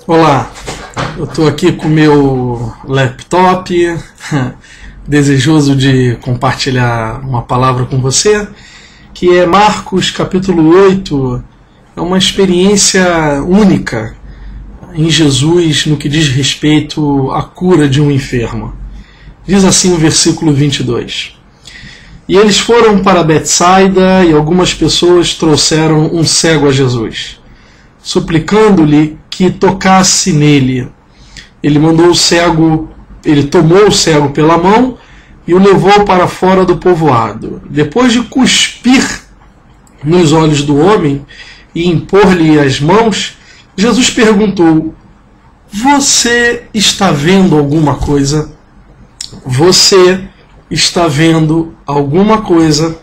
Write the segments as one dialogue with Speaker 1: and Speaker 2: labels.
Speaker 1: Olá, eu estou aqui com o meu laptop, desejoso de compartilhar uma palavra com você, que é Marcos capítulo 8, é uma experiência única em Jesus no que diz respeito à cura de um enfermo. Diz assim o versículo 22. E eles foram para Betsaida e algumas pessoas trouxeram um cego a Jesus, suplicando-lhe que tocasse nele. Ele tomou o cego pela mão e o levou para fora do povoado. Depois de cuspir nos olhos do homem e impor-lhe as mãos, Jesus perguntou: você está vendo alguma coisa? Você está vendo alguma coisa?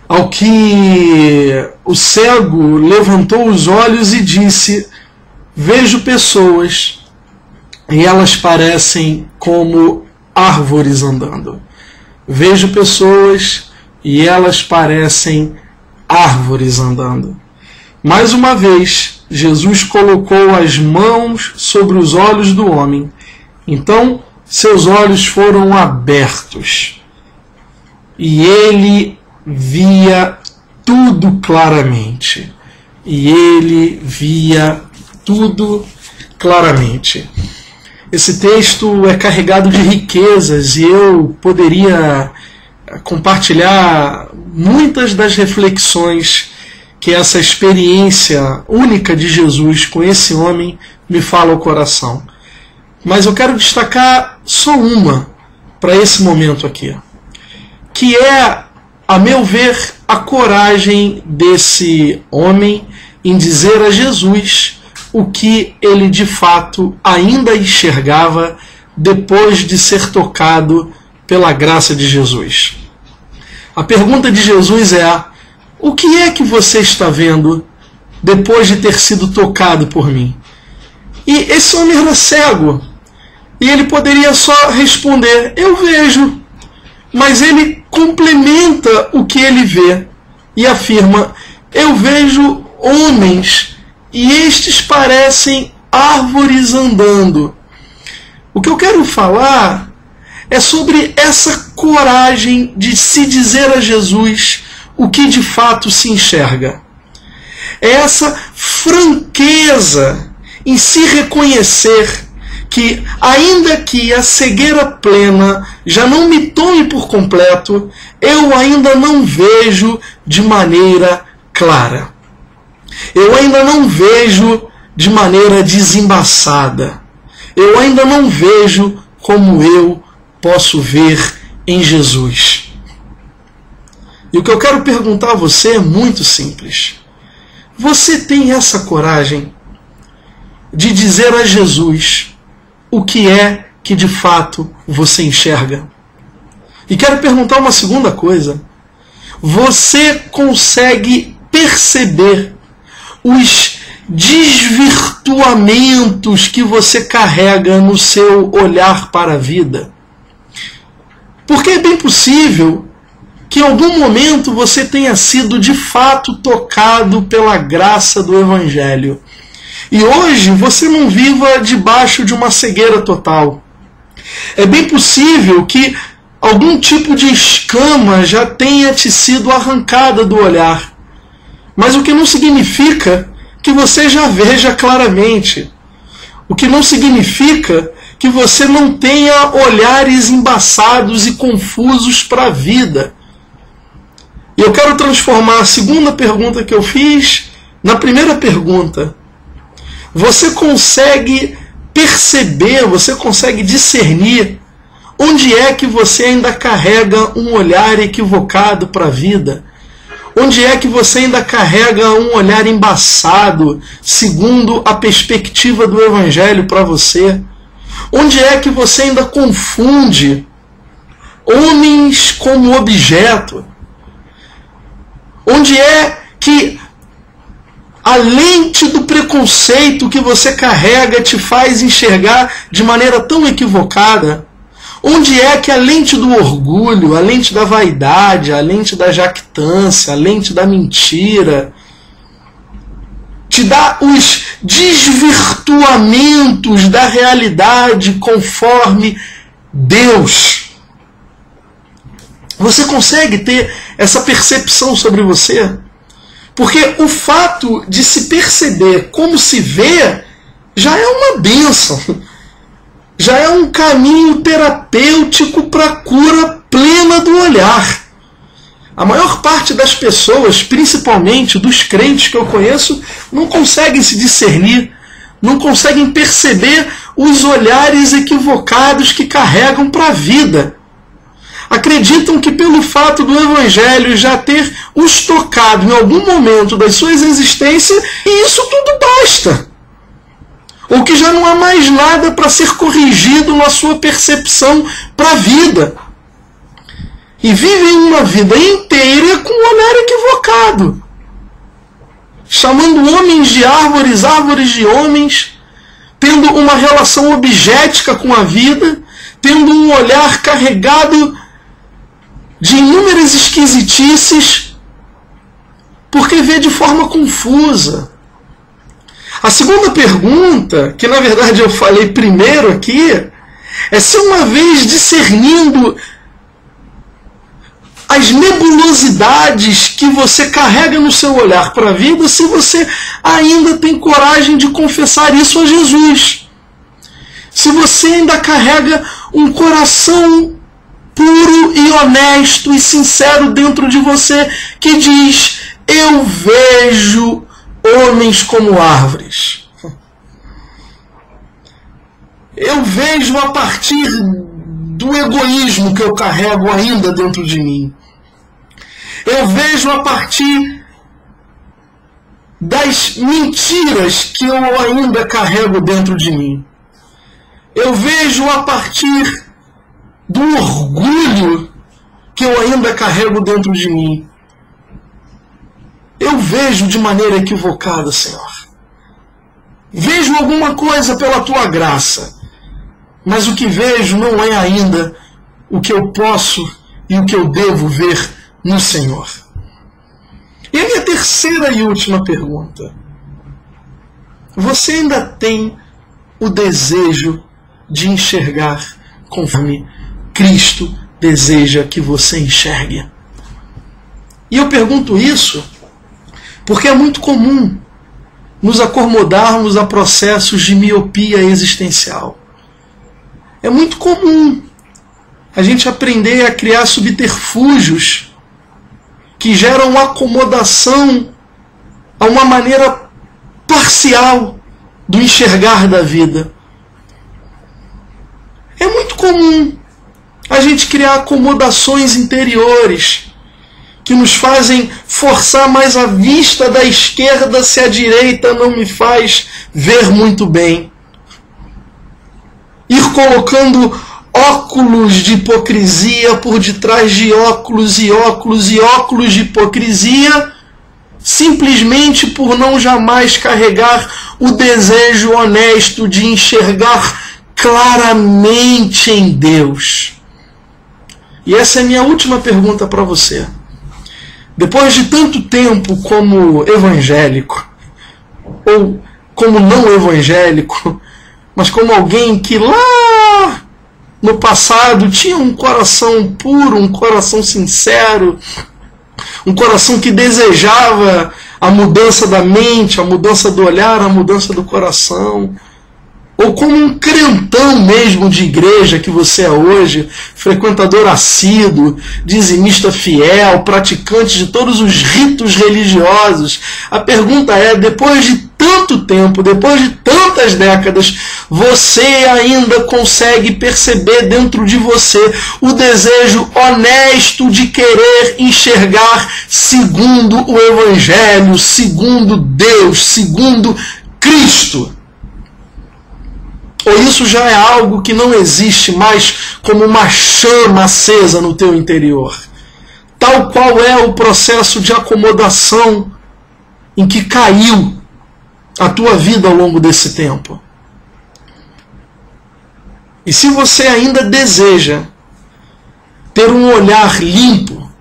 Speaker 1: Ao que o cego levantou os olhos e disse: vejo pessoas e elas parecem como árvores andando. Vejo pessoas e elas parecem árvores andando. Mais uma vez, Jesus colocou as mãos sobre os olhos do homem. Então, seus olhos foram abertos e ele via tudo claramente. Esse texto é carregado de riquezas e eu poderia compartilhar muitas das reflexões que essa experiência única de Jesus com esse homem me fala ao coração. Mas eu quero destacar só uma para esse momento aqui, que é, a meu ver, a coragem desse homem em dizer a Jesus o que ele de fato ainda enxergava depois de ser tocado pela graça de Jesus. A pergunta de Jesus é: o que é que você está vendo depois de ter sido tocado por mim? E esse homem era cego, e ele poderia só responder: eu vejo. Mas ele complementa o que ele vê e afirma: eu vejo homens e estes parecem árvores andando. O que eu quero falar é sobre essa coragem de se dizer a Jesus o que de fato se enxerga. É essa franqueza em se reconhecer que, ainda que a cegueira plena já não me tome por completo, eu ainda não vejo de maneira clara. Eu ainda não vejo de maneira desembaçada. Eu ainda não vejo como eu posso ver em Jesus. E o que eu quero perguntar a você é muito simples. Você tem essa coragem de dizer a Jesus o que é que de fato você enxerga? E quero perguntar uma segunda coisa. Você consegue perceber os desvirtuamentos que você carrega no seu olhar para a vida? Porque é bem possível que em algum momento você tenha sido de fato tocado pela graça do Evangelho. E hoje você não viva debaixo de uma cegueira total. É bem possível que algum tipo de escama já tenha te sido arrancada do olhar. Mas o que não significa que você já veja claramente. O que não significa que você não tenha olhares embaçados e confusos para a vida. E eu quero transformar a segunda pergunta que eu fiz na primeira pergunta. Você consegue perceber, você consegue discernir onde é que você ainda carrega um olhar equivocado para a vida? Onde é que você ainda carrega um olhar embaçado, segundo a perspectiva do Evangelho para você? Onde é que você ainda confunde homens como objeto? Onde é que a lente do preconceito que você carrega te faz enxergar de maneira tão equivocada? Onde é que a lente do orgulho, a lente da vaidade, a lente da jactância, a lente da mentira te dá os desvirtuamentos da realidade conforme Deus. Você consegue ter essa percepção sobre você? Porque o fato de se perceber como se vê já é uma bênção. Já é um caminho terapêutico para a cura plena do olhar. A maior parte das pessoas, principalmente dos crentes que eu conheço, não conseguem se discernir, não conseguem perceber os olhares equivocados que carregam para a vida. Acreditam que pelo fato do Evangelho já ter os tocado em algum momento das suas existências, e isso tudo basta. Ou que já não há mais nada para ser corrigido na sua percepção para a vida. E vivem uma vida inteira com um olhar equivocado. Chamando homens de árvores, árvores de homens, tendo uma relação objetica com a vida, tendo um olhar carregado de inúmeras esquisitices, porque vê de forma confusa. A segunda pergunta, que na verdade eu falei primeiro aqui, é se uma vez discernindo as nebulosidades que você carrega no seu olhar para a vida, se você ainda tem coragem de confessar isso a Jesus. Se você ainda carrega um coração puro e honesto e sincero dentro de você, que diz: eu vejo homens como árvores. Eu vejo a partir do egoísmo que eu carrego ainda dentro de mim. Eu vejo a partir das mentiras que eu ainda carrego dentro de mim. Eu vejo a partir do orgulho que eu ainda carrego dentro de mim. Eu vejo de maneira equivocada, Senhor. Vejo alguma coisa pela Tua graça, mas o que vejo não é ainda o que eu posso e o que eu devo ver no Senhor. E a minha terceira e última pergunta: você ainda tem o desejo de enxergar conforme Cristo deseja que você enxergue? E eu pergunto isso porque é muito comum nos acomodarmos a processos de miopia existencial. É muito comum a gente aprender a criar subterfúgios que geram acomodação a uma maneira parcial do enxergar da vida. É muito comum a gente criar acomodações interiores que nos fazem forçar mais a vista da esquerda se a direita não me faz ver muito bem. Ir colocando óculos de hipocrisia por detrás de óculos e óculos e óculos de hipocrisia, simplesmente por não jamais carregar o desejo honesto de enxergar claramente em Deus. E essa é a minha última pergunta para você. Depois de tanto tempo como evangélico, ou como não evangélico, mas como alguém que lá no passado tinha um coração puro, um coração sincero, um coração que desejava a mudança da mente, a mudança do olhar, a mudança do coração, ou como um crentão mesmo de igreja que você é hoje, frequentador assíduo, dizimista fiel, praticante de todos os ritos religiosos, a pergunta é: depois de tanto tempo, depois de tantas décadas, você ainda consegue perceber dentro de você o desejo honesto de querer enxergar segundo o Evangelho, segundo Deus, segundo Cristo? Ou isso já é algo que não existe mais como uma chama acesa no teu interior? Tal qual é o processo de acomodação em que caiu a tua vida ao longo desse tempo. E se você ainda deseja ter um olhar limpo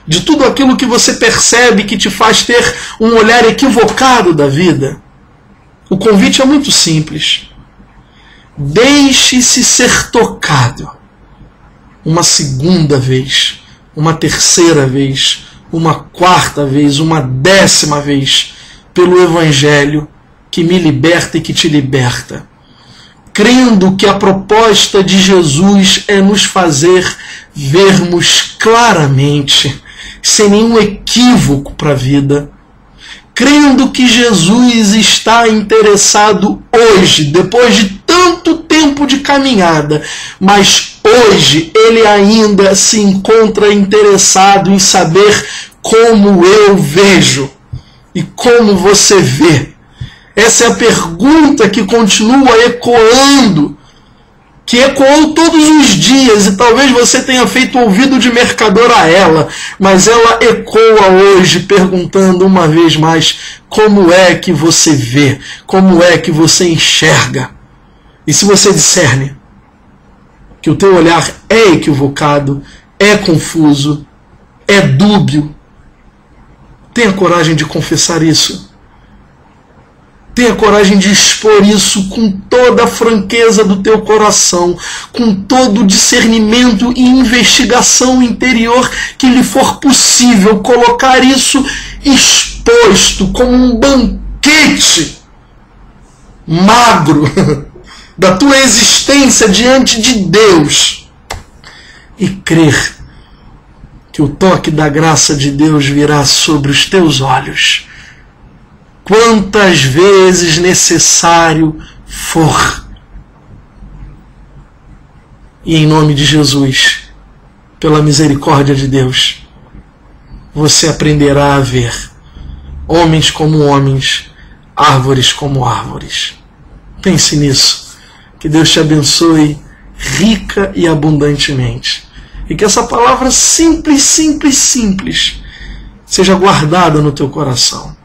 Speaker 1: de tudo aquilo que você percebe que te faz ter um olhar equivocado da vida, O convite é muito simples. Deixe-se ser tocado. Uma segunda vez, uma terceira vez, uma quarta vez, uma 10ª vez, pelo Evangelho que me liberta e que te liberta. Crendo que a proposta de Jesus é nos fazer vermos claramente, sem nenhum equívoco para a vida. Crendo que Jesus está interessado hoje, depois de tanto tempo de caminhada, mas hoje ele ainda se encontra interessado em saber como eu vejo e como você vê. Essa é a pergunta que continua ecoando, que ecoou todos os dias, e talvez você tenha feito ouvido de mercador a ela, mas ela ecoa hoje perguntando uma vez mais: como é que você vê? Como é que você enxerga? E se você discerne que o teu olhar é equivocado, é confuso, é dúbio, tenha coragem de confessar isso. Tenha coragem de expor isso com toda a franqueza do teu coração, com todo o discernimento e investigação interior que lhe for possível. Colocar isso exposto como um banquete magro da tua existência diante de Deus. E crer que o toque da graça de Deus virá sobre os teus olhos, quantas vezes necessário for. E em nome de Jesus, pela misericórdia de Deus, você aprenderá a ver homens como homens, árvores como árvores. Pense nisso. Que Deus te abençoe rica e abundantemente. E que essa palavra simples, simples, simples seja guardada no teu coração.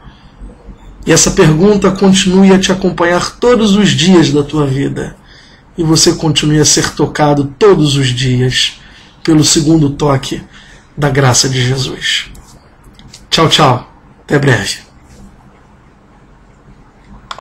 Speaker 1: E essa pergunta continue a te acompanhar todos os dias da tua vida. E você continue a ser tocado todos os dias pelo segundo toque da graça de Jesus. Tchau, tchau. Até breve.